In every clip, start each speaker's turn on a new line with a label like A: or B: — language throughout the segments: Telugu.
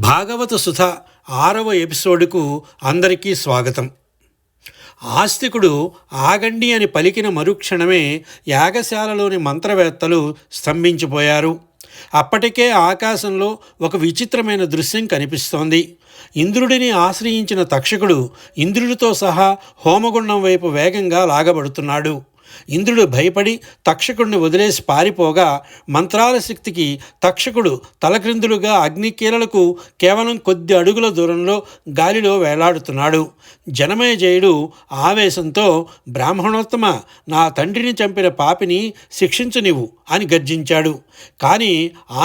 A: భాగవత సుధ 6వ ఎపిసోడ్కు అందరికీ స్వాగతం. ఆస్తికుడు ఆగండి అని పలికిన మరుక్షణమే యాగశాలలోని మంత్రవేత్తలు స్తంభించిపోయారు. అప్పటికే ఆకాశంలో ఒక విచిత్రమైన దృశ్యం కనిపిస్తోంది. ఇంద్రుడిని ఆశ్రయించిన తక్షకుడు ఇంద్రుడితో సహా హోమగుండం వైపు వేగంగా లాగబడుతున్నాడు. ఇంద్రుడు భయపడి తక్షకుడిని వదిలేసి పారిపోగా మంత్రాల శక్తికి తక్షకుడు తలక్రిందులుగా అగ్నికీలలకు కేవలం కొద్ది అడుగుల దూరంలో గాలిలో వేలాడుతున్నాడు. జనమేజయుడు ఆవేశంతో, బ్రాహ్మణోత్తమ, నా తండ్రిని చంపిన పాపిని శిక్షించు నీవు అని గర్జించాడు. కానీ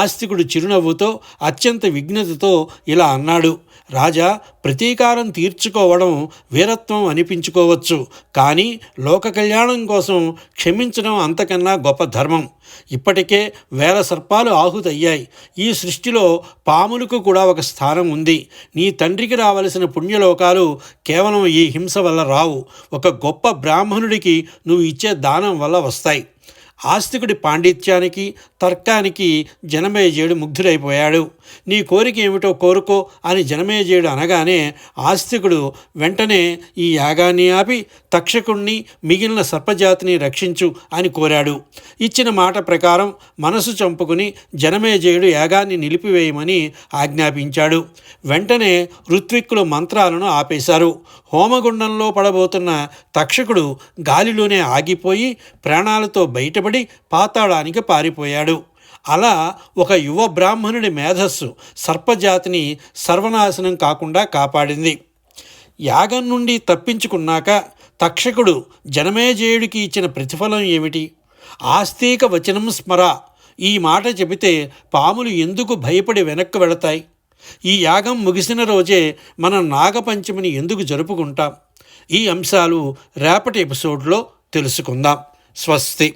A: ఆస్తికుడు చిరునవ్వుతో అత్యంత విఘ్నతతో ఇలా అన్నాడు: రాజా, ప్రతీకారం తీర్చుకోవడం వీరత్వం అనిపించుకోవచ్చు, కానీ లోక కళ్యాణం కోసం క్షమించడం అంతకన్నా గొప్ప ధర్మం. ఇప్పటికే వేల సర్పాలు ఆహుతయ్యాయి. ఈ సృష్టిలో పాములకు కూడా ఒక స్థానం ఉంది. నీ తండ్రికి రావలసిన పుణ్యలోకాలు కేవలం ఈ హింస వల్ల రావు, ఒక గొప్ప బ్రాహ్మణుడికి నువ్వు ఇచ్చే దానం వల్ల వస్తాయి. ఆస్తికుడి పాండిత్యానికి తర్కానికి జనమేజయుడు ముగ్ధుడైపోయాడు. నీ కోరిక ఏమిటో కోరుకో అని జనమేజయుడు అనగానే ఆస్తికుడు వెంటనే ఈ యాగాన్ని ఆపి తక్షకుణ్ణి మిగిలిన సర్పజాతిని రక్షించు అని కోరాడు. ఇచ్చిన మాట ప్రకారం మనసు చంపుకుని జనమేజయుడు యాగాన్ని నిలిపివేయమని ఆజ్ఞాపించాడు. వెంటనే ఋత్విక్కులు మంత్రాలను ఆపేశారు. హోమగుండంలో పడబోతున్న తక్షకుడు గాలిలోనే ఆగిపోయి ప్రాణాలతో బయటపడి పాతాళానికి పారిపోయాడు. అలా ఒక యువ బ్రాహ్మణుడి మేధస్సు సర్పజాతిని సర్వనాశనం కాకుండా కాపాడింది. యాగం నుండి తప్పించుకున్నాక తక్షకుడు జనమేజయుడికి ఇచ్చిన ప్రతిఫలం ఏమిటి? ఆస్తిక వచనం స్మర. ఈ మాట చెబితే పాములు ఎందుకు భయపడి వెనక్కి వెళతాయి? ఈ యాగం ముగిసిన రోజే మనం నాగపంచమిని ఎందుకు జరుపుకుంటాం? ఈ అంశాలు రేపటి ఎపిసోడ్లో తెలుసుకుందాం. స్వస్తి.